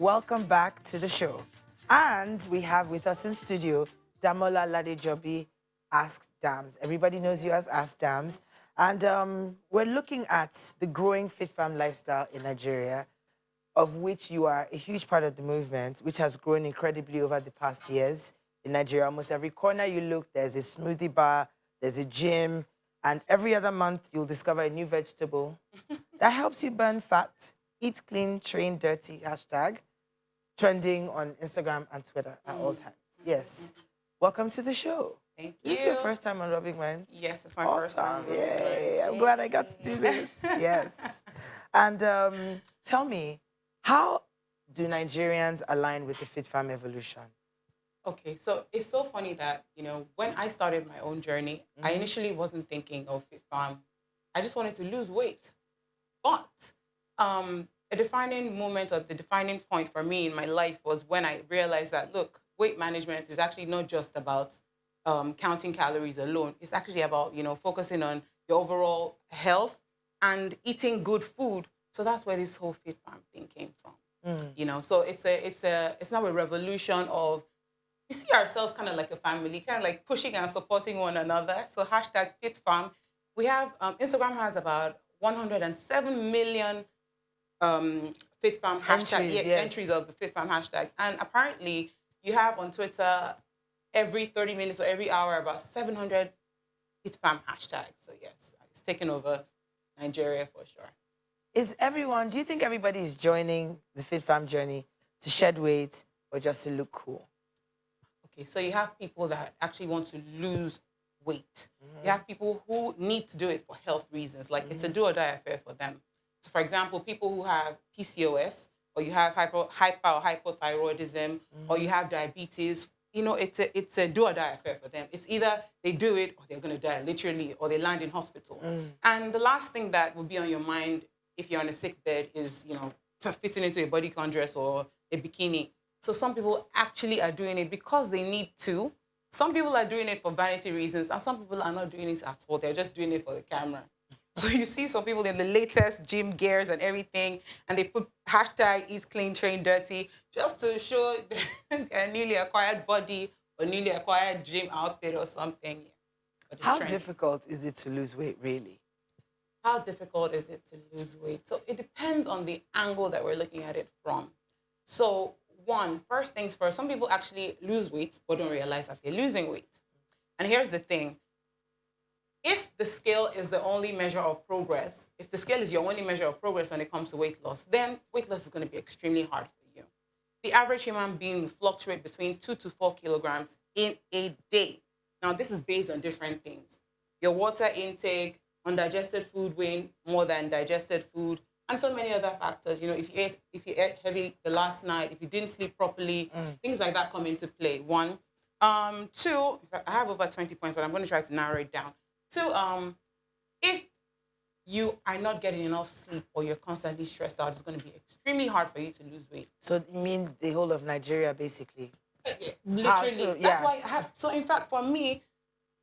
Welcome back to the show. And we have with us in studio Damola Ladejobi, Askdamz. Everybody knows you as Askdamz. And we're looking at the growing fit fam lifestyle in Nigeria, of which you are a huge part of the movement, which has grown incredibly over the past years in Nigeria. Almost every corner you look, there's a smoothie bar, there's a gym, and every other month you'll discover a new vegetable that helps you burn fat, eat clean, train dirty, hashtag, trending on Instagram and Twitter at all times. Yes. Welcome to the show. Thank Is this you. your first time on Rubbing Minds? Yes, it's my first time. Awesome. Yay. I'm glad I got to do this. Yes. And tell me, how do Nigerians align with the Fit Fam evolution? Okay, so it's so funny that, when I started my own journey, I initially wasn't thinking of fit farm. I just wanted to lose weight. But a defining moment or the defining point for me in my life was when I realized that, look, weight management is actually not just about counting calories alone. It's actually about, focusing on your overall health and eating good food. So that's where this whole fit farm thing came from. So it's now a revolution of, we see ourselves kind of like a family, kind of like pushing and supporting one another. So hashtag fit farm. We have, Instagram has about 107 million fit farm hashtag Entries, yes. entries of the fit farm hashtag. And apparently you have on Twitter every 30 minutes or every hour about 700 fit farm hashtags. So yes, it's taken over Nigeria for sure. Do you think everybody is joining the Fit Fam journey to shed weight or just to look cool? Okay, so you have people that actually want to lose weight. You have people who need to do it for health reasons, like it's a do or die affair for them. So for example, people who have PCOS, or you have hypothyroidism, or you have diabetes, it's a do or die affair for them. It's either they do it or they're going to die, literally, or they land in hospital. And the last thing that will be on your mind if you're on a sick bed is, fitting into a bodycon dress or a bikini. So some people actually are doing it because they need to. Some people are doing it for vanity reasons, and some people are not doing it at all. They're just doing it for the camera. So you see some people in the latest gym gears and everything, and they put hashtag eat clean, train dirty, just to show their newly acquired body or newly acquired gym outfit or something. How difficult is it to lose weight, really? How difficult is it to lose weight? So it depends on the angle that we're looking at it from. So first things first, some people actually lose weight but don't realize that they're losing weight. And here's the thing. If the scale is the only measure of progress, if the scale is your only measure of progress when it comes to weight loss, then weight loss is going to be extremely hard for you. The average human being will fluctuate between 2 to 4 kilograms in a day. Now, this is based on different things. Your water intake, undigested food weighing more than digested food, and so many other factors. If you ate heavy the last night, if you didn't sleep properly, things like that come into play. One. Two, I have over 20 points, but I'm going to try to narrow it down. Two, if you are not getting enough sleep or you're constantly stressed out, it's going to be extremely hard for you to lose weight. So you mean the whole of Nigeria, basically? Literally. That's why so in fact, for me,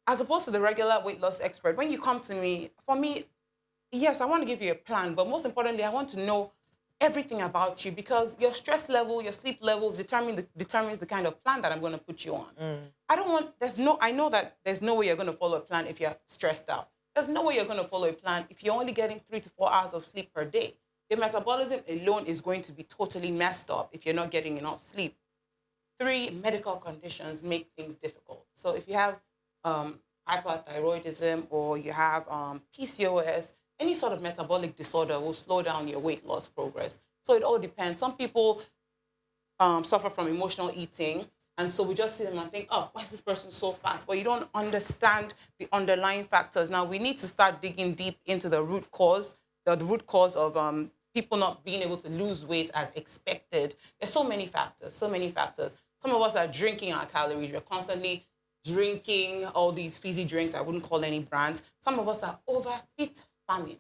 as opposed to the regular weight loss expert, when you come to me, for me, yes, I want to give you a plan, but most importantly, I want to know everything about you, because your stress level, your sleep levels determines the kind of plan that I'm going to put you on. I know that there's no way you're going to follow a plan if you're stressed out. There's no way you're going to follow a plan if you're only getting 3 to 4 hours of sleep per day. Your metabolism alone is going to be totally messed up if you're not getting enough sleep. 3, medical conditions make things difficult. So if you have hyperthyroidism or you have PCOS, any sort of metabolic disorder will slow down your weight loss progress. So it all depends. Some people suffer from emotional eating, and so we just see them and think, oh, why is this person so fast? But you don't understand the underlying factors. Now, we need to start digging deep into the root cause of people not being able to lose weight as expected. There's so many factors. Some of us are drinking our calories. We're constantly drinking all these fizzy drinks. I wouldn't call any brands. Some of us are over fit farming.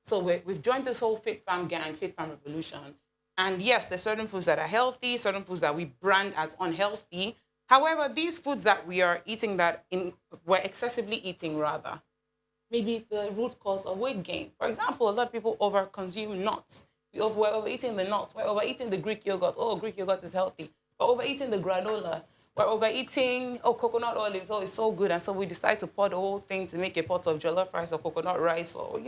So we've joined this whole fit farm gang, fit farm revolution. And yes, there's certain foods that are healthy, certain foods that we brand as unhealthy. However, these foods that we are eating we're excessively eating rather, maybe the root cause of weight gain. For example, a lot of people overconsume nuts. We're overeating the nuts. We're overeating the Greek yogurt. Oh, Greek yogurt is healthy. We're overeating the granola. We're overeating, oh, coconut oil is always so good. And so we decide to pour the whole thing to make a pot of jollof rice or coconut rice or,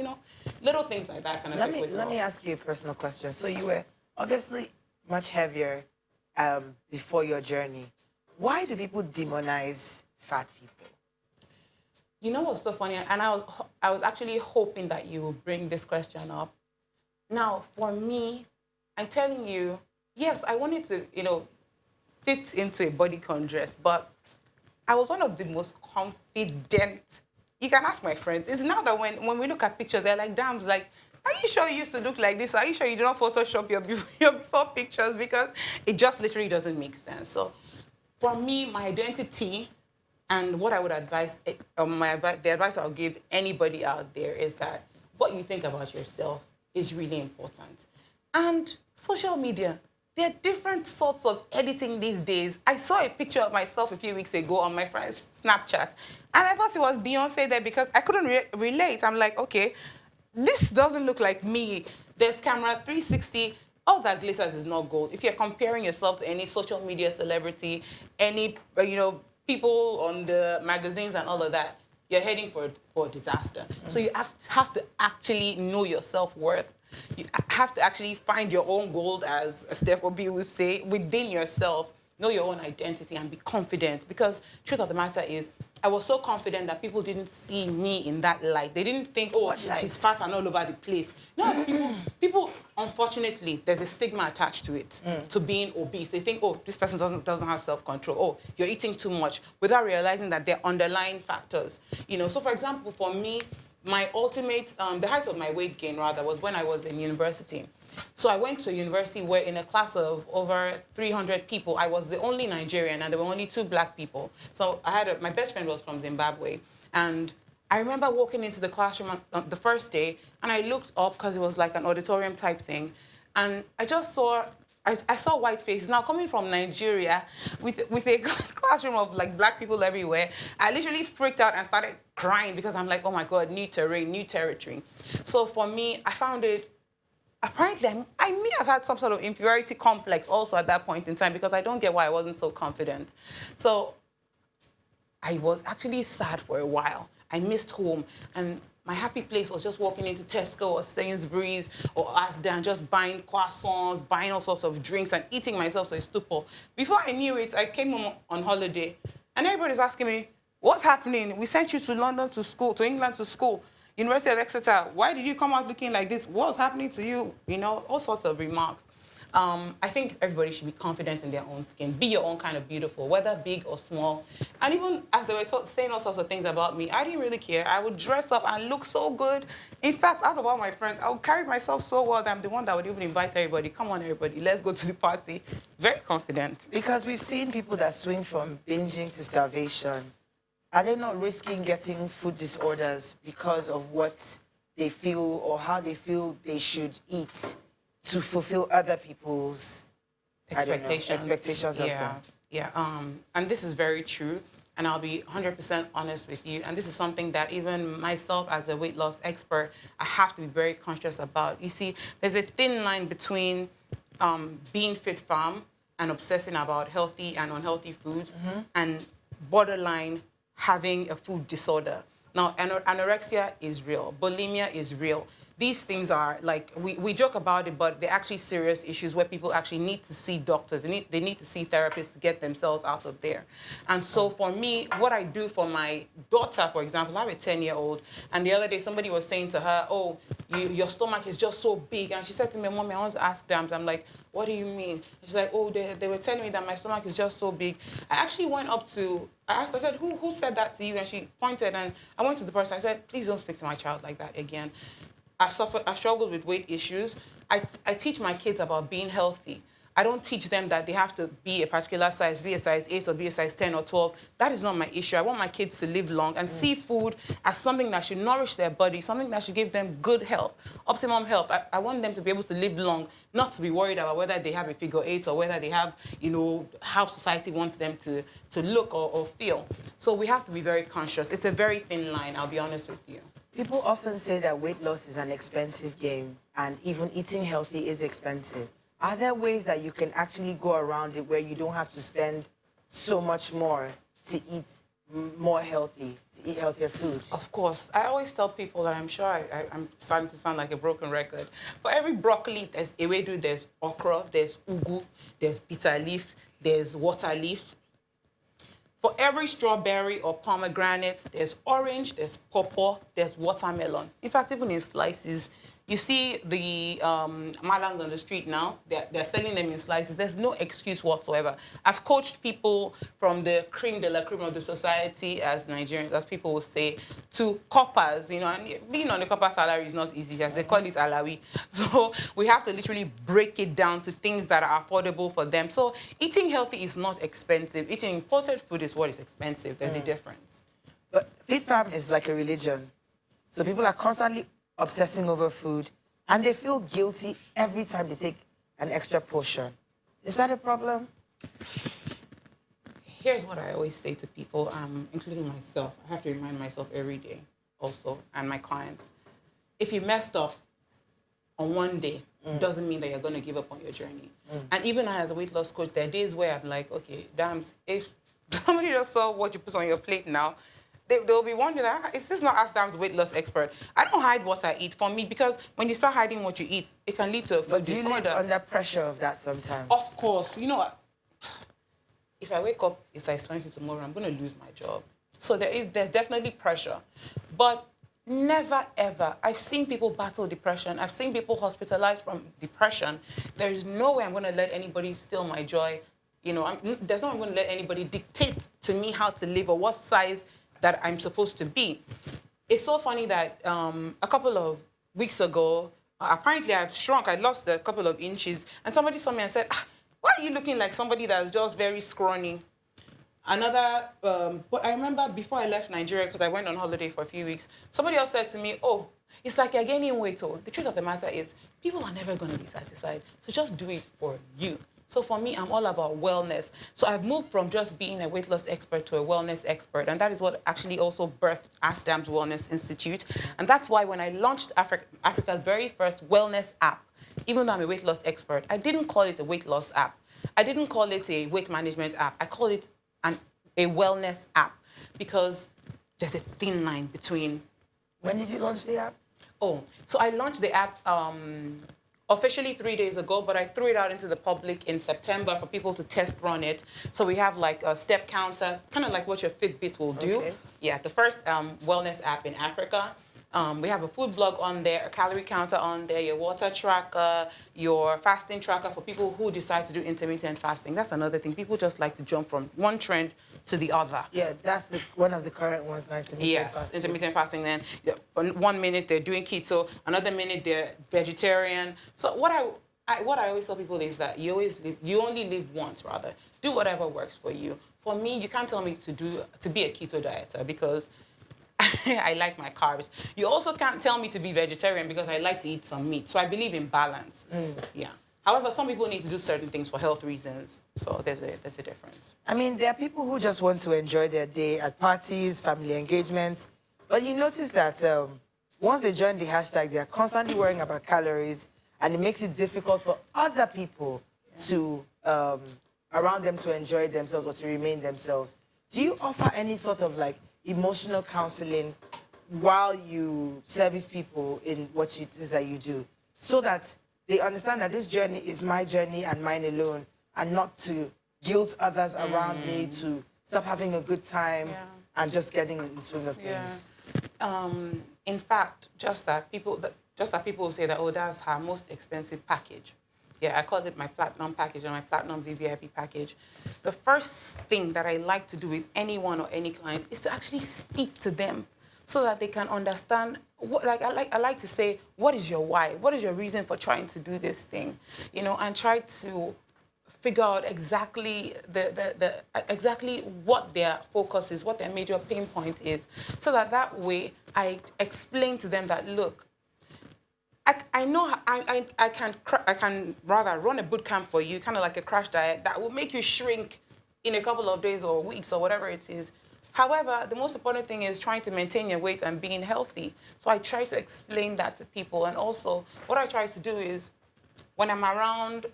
little things like that kind of thing. Let me ask you a personal question. So you were obviously much heavier before your journey. Why do people demonize fat people? You know what's so funny? And I was actually hoping that you would bring this question up. Now, for me, I'm telling you, yes, I wanted to, fit into a bodycon dress, but I was one of the most confident. You can ask my friends. It's now that when we look at pictures, they're like, "Damn, like, are you sure you used to look like this? Are you sure you did not Photoshop your before pictures?" Because it just literally doesn't make sense. So for me, my identity and what I would advise, the advice I'll give anybody out there is that what you think about yourself is really important. And social media, there are different sorts of editing these days. I saw a picture of myself a few weeks ago on my friend's Snapchat, and I thought it was Beyonce there because I couldn't relate. I'm like, okay, this doesn't look like me. There's camera 360. All that glitters is not gold. If you're comparing yourself to any social media celebrity, any people on the magazines and all of that, you're heading for disaster. So you have to actually know your self-worth. You have to actually find your own gold, as Steph Obi would say, within yourself. Know your own identity and be confident. Because truth of the matter is, I was so confident that people didn't see me in that light. They didn't think, oh, she's fat and all over the place. No, people, unfortunately, there's a stigma attached to it, to being obese. They think, oh, this person doesn't have self-control. Oh, you're eating too much, without realizing that there are underlying factors. So for example, for me, my ultimate, the height of my weight gain, rather, was when I was in university. So I went to a university where in a class of over 300 people, I was the only Nigerian, and there were only 2 black people. So I had my best friend was from Zimbabwe. And I remember walking into the classroom on the first day, and I looked up because it was like an auditorium type thing. And I just saw, I saw white faces. Now, coming from Nigeria with a classroom of like black people everywhere, I literally freaked out and started crying because I'm like, oh my God, new terrain, new territory. So for me, I found it, apparently, I may have had some sort of inferiority complex also at that point in time because I don't get why I wasn't so confident. So I was actually sad for a while. I missed home, and my happy place was just walking into Tesco or Sainsbury's or Askdamz, just buying croissants, buying all sorts of drinks and eating myself to a stupor. Before I knew it, I came home on holiday, and everybody's asking me, what's happening? We sent you to London to school, to England to school. University of Exeter, why did you come out looking like this? What's happening to you? All sorts of remarks. I think everybody should be confident in their own skin. Be your own kind of beautiful, whether big or small. And even as they were saying all sorts of things about me, I didn't really care. I would dress up and look so good. In fact, out of all my friends, I would carry myself so well that I'm the one that would even invite everybody. Come on, everybody, let's go to the party. Very confident. Because we've seen people that swing from binging to starvation. Are they not risking getting food disorders because of what they feel or how they feel they should eat to fulfill other people's expectations of them? Yeah, and this is very true. And I'll be 100% honest with you. And this is something that even myself as a weight loss expert, I have to be very conscious about. You see, there's a thin line between being fit fam and obsessing about healthy and unhealthy foods and borderline having a food disorder. Now, anorexia is real. Bulimia is real. These things are like, we joke about it, but they're actually serious issues where people actually need to see doctors. They need to see therapists to get themselves out of there. And so for me, what I do for my daughter, for example, I have a 10-year-old, and the other day somebody was saying to her, oh, your stomach is just so big. And she said to me, Mommy, I want to ask Askdamz. I'm like, what do you mean? She's like, oh, they were telling me that my stomach is just so big. I actually went up to, I asked, I said, who said that to you? And she pointed, and I went to the person. I said, please don't speak to my child like that again. I've struggled with weight issues. I teach my kids about being healthy. I don't teach them that they have to be a particular size, be a size 8 or be a size 10 or 12. That is not my issue. I want my kids to live long and see food as something that should nourish their body, something that should give them good health, optimum health. I want them to be able to live long, not to be worried about whether they have a figure 8 or whether they have, how society wants them to look or feel. So we have to be very conscious. It's a very thin line, I'll be honest with you. People often say that weight loss is an expensive game and even eating healthy is expensive. Are there ways that you can actually go around it where you don't have to spend so much more to eat more healthy, to eat healthier food? Of course. I always tell people that I'm sure I'm starting to sound like a broken record. For every broccoli, there's ewedu, there's okra, there's ugu, there's bitter leaf, there's water leaf. For every strawberry or pomegranate, there's orange, there's pawpaw, there's watermelon. In fact, even in slices, you see the malams on the street now, they're selling them in slices. There's no excuse whatsoever. I've coached people from the cream de la cream of the society, as Nigerians, as people will say, to coppers, you know, and being on the copper salary is not easy, as they call it alawi. So we have to literally break it down to things that are affordable for them. So eating healthy is not expensive. Eating imported food is what is expensive. There's a difference. But Fit Fam is like a religion. So people are constantly obsessing over food, and they feel guilty every time they take an extra portion. Is that a problem? Here's what I always say to people, including myself. I have to remind myself every day also, and my clients. If you messed up on one day, doesn't mean that you're going to give up on your journey. And even I, as a weight loss coach, there are days where I'm like, okay, Dams, if somebody just saw what you put on your plate now, they'll be wondering, is this not Askdamz weight loss expert? I don't hide what I eat for me, because when you start hiding what you eat, it can lead to a food disorder. Do you live under pressure of that sometimes? Of course. You know, if I wake up, it's size 20 tomorrow, I'm going to lose my job. So there's definitely pressure. But never, ever. I've seen people battle depression. I've seen people hospitalized from depression. There is no way I'm going to let anybody steal my joy. You know, there's no way I'm going to let anybody dictate to me how to live or what size that I'm supposed to be. It's so funny that a couple of weeks ago, apparently I've shrunk. I lost a couple of inches. And somebody saw me and said, why are you looking like somebody that's just very scrawny? But I remember before I left Nigeria, because I went on holiday for a few weeks, somebody else said to me, oh, it's like you're gaining weight. Oh, the truth of the matter is, people are never going to be satisfied. So just do it for you. So for me, I'm all about wellness. So I've moved from just being a weight loss expert to a wellness expert. And that is what actually also birthed Askdamz Wellness Institute. And that's why when I launched Africa's very first wellness app, even though I'm a weight loss expert, I didn't call it a weight loss app. I didn't call it a weight management app. I call it a wellness app, because there's a thin line between... When did you launch the app? Oh, so I launched the app officially 3 days ago, but I threw it out into the public in September for people to test run it. So we have like a step counter, kind of like what your Fitbit will do. Okay. Yeah, the first wellness app in Africa. We have a food blog on there, a calorie counter on there, your water tracker, your fasting tracker for people who decide to do intermittent fasting. That's another thing. People just like to jump from one trend to the other. Yeah, that's one of the current ones. Yes, intermittent fasting. Then 1 minute they're doing keto, another minute they're vegetarian. So what I always tell people is that you only live once, rather. Do whatever works for you. For me, you can't tell me to be a keto dieter, because I like my carbs. You also can't tell me to be vegetarian, because I like to eat some meat. So I believe in balance. Yeah. However, some people need to do certain things for health reasons. So there's a difference. I mean, there are people who just want to enjoy their day at parties, family engagements. But you notice that once they join the hashtag, they are constantly worrying about calories, and it makes it difficult for other people to, around them, to enjoy themselves or to remain themselves. Do you offer any sort of like emotional counseling while you service people in what it is that you do, so that they understand that this journey is my journey and mine alone, and not to guilt others around me to stop having a good time and just getting in the swing of things? In fact, just that people will say that, oh, that's her most expensive package. Yeah, I call it my platinum package or my platinum VVIP package. The first thing that I like to do with anyone or any client is to actually speak to them, so that they can understand. I like to say, what is your why? What is your reason for trying to do this thing? You know, and try to figure out exactly exactly what their focus is, what their major pain point is, so that way I explain to them that, look, I know I can rather run a boot camp for you, kind of like a crash diet that will make you shrink in a couple of days or weeks or whatever it is. However, the most important thing is trying to maintain your weight and being healthy. So I try to explain that to people. And also, what I try to do is, when I'm around,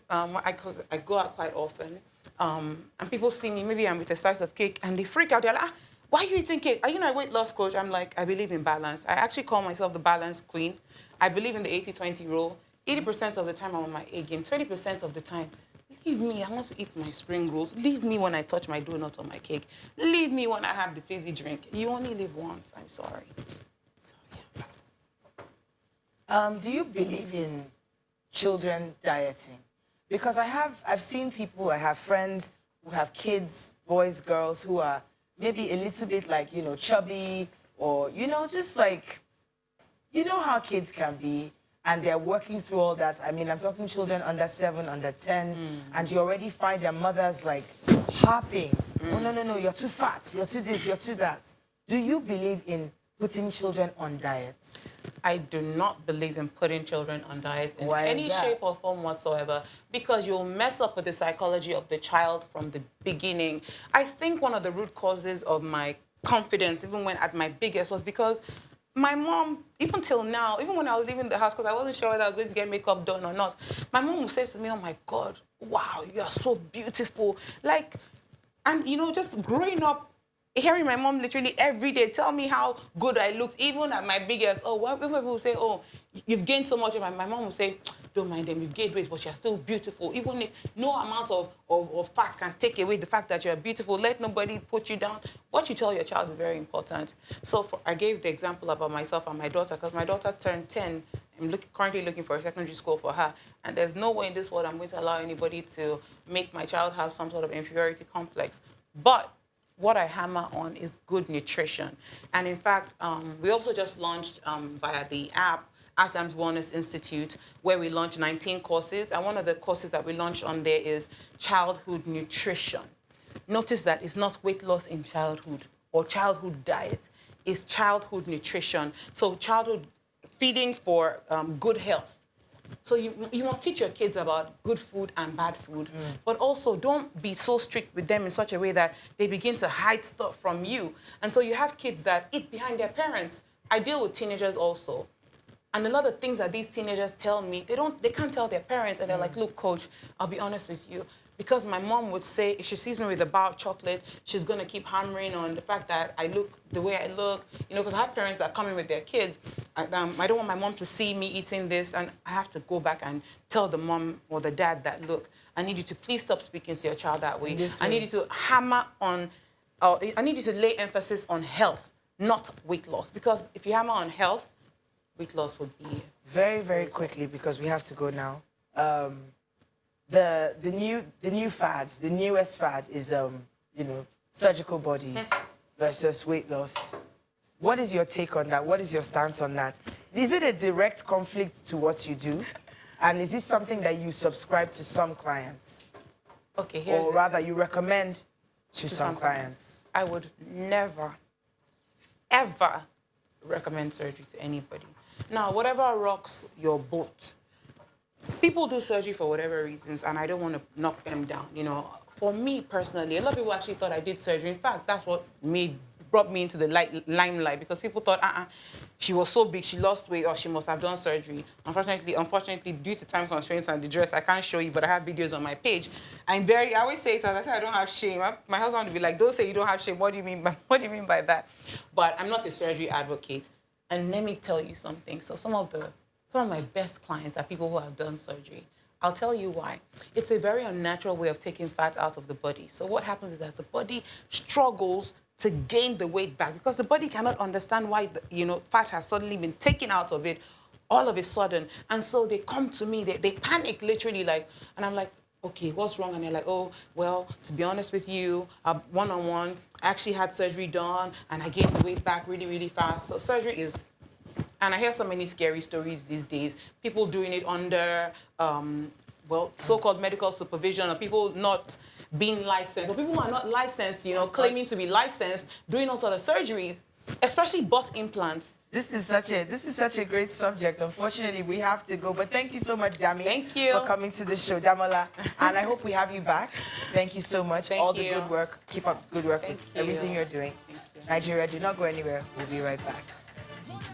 because I go out quite often, and people see me, maybe I'm with a slice of cake, and they freak out. They're like, why are you eating cake? Are you not a weight loss coach? I'm like, I believe in balance. I actually call myself the balance queen. I believe in the 80-20 rule. 80% of the time I'm on my A game. 20% of the time, leave me. I want to eat my spring rolls. Leave me when I touch my donut or my cake. Leave me when I have the fizzy drink. You only live once. I'm sorry. So, yeah. Do you believe in children dieting? Because I've seen people, I have friends who have kids, boys, girls, who are maybe a little bit like, chubby, or, just like, how kids can be, and they're working through all that. I mean, I'm talking children under 7, under 10, and you already find their mothers like harping. Oh, no, you're too fat, you're too this, you're too that. Do you believe in putting children on diets? I do not believe in putting children on diets in Why is any that? shape or form whatsoever, because you'll mess up with the psychology of the child from the beginning. I think one of the root causes of my confidence, even when at my biggest, was because my mom, even till now, even when I was leaving the house, because I wasn't sure whether I was going to get makeup done or not, my mom would say to me, oh my God, wow, you are so beautiful. Like, and just growing up, hearing my mom literally every day tell me how good I looked, even at my biggest. Oh, when people will say, oh, you've gained so much. My mom will say, don't mind them, you've gained weight, but you're still beautiful. Even if no amount of fat can take away the fact that you're beautiful, let nobody put you down. What you tell your child is very important. So I gave the example about myself and my daughter, because my daughter turned 10. I'm currently looking for a secondary school for her. And there's no way in this world I'm going to allow anybody to make my child have some sort of inferiority complex. But what I hammer on is good nutrition. And in fact, we also just launched via the app, Askdamz Wellness Institute, where we launched 19 courses. And one of the courses that we launched on there is childhood nutrition. Notice that it's not weight loss in childhood or childhood diet. It's childhood nutrition. So childhood feeding for good health. So you must teach your kids about good food and bad food, but also don't be so strict with them in such a way that they begin to hide stuff from you. And so you have kids that eat behind their parents. I deal with teenagers also. And a lot of things that these teenagers tell me, they can't tell their parents. And they're like, look, coach, I'll be honest with you. Because my mom would say, if she sees me with a bar of chocolate, she's going to keep hammering on the fact that I look the way I look. Because I have parents that come in with their kids. I don't want my mom to see me eating this. And I have to go back and tell the mom or the dad that, look, I need you to please stop speaking to your child that way. I need you to hammer on, I need you to lay emphasis on health, not weight loss. Because if you hammer on health, weight loss would be... Very, very quickly, because we have to go now. The new fad, the newest fad is surgical bodies versus weight loss. What is your take on that? What is your stance on that? Is it a direct conflict to what you do? And is this something that you subscribe to some clients? Okay, or rather you recommend to some clients? I would never, ever recommend surgery to anybody. Now, whatever rocks your boat, people do surgery for whatever reasons, and I don't want to knock them down. For me personally, a lot of people actually thought I did surgery. In fact, that's what brought me into the limelight, because people thought, she was so big, she lost weight, or she must have done surgery. Unfortunately, due to time constraints and the dress, I can't show you, but I have videos on my page. I always say it, as I say, I don't have shame. My husband would be like, don't say you don't have shame. What do you mean by that? But I'm not a surgery advocate. And let me tell you something. So some of my best clients are people who have done surgery. I'll tell you why. It's a very unnatural way of taking fat out of the body. So what happens is that the body struggles to gain the weight back, because the body cannot understand why fat has suddenly been taken out of it all of a sudden. And so they come to me, they panic literally, and I'm like, okay, what's wrong? And they're like, oh, well, to be honest with you, one-on-one, I actually had surgery done, and I gained the weight back really, really fast. So surgery is... And I hear so many scary stories these days. People doing it under, so-called medical supervision, or people not being licensed, or people who are not licensed, claiming to be licensed, doing all sorts of surgeries. especially butt implants. This is such a great subject. Unfortunately, we have to go. But thank you so much, Dami, Thank you for coming to the show, Damola. And I hope we have you back. Thank you so much. Thank All the you. good work. Keep up good work Thank with you. everything you're doing. Thank you. Nigeria, do not go anywhere. We'll be right back.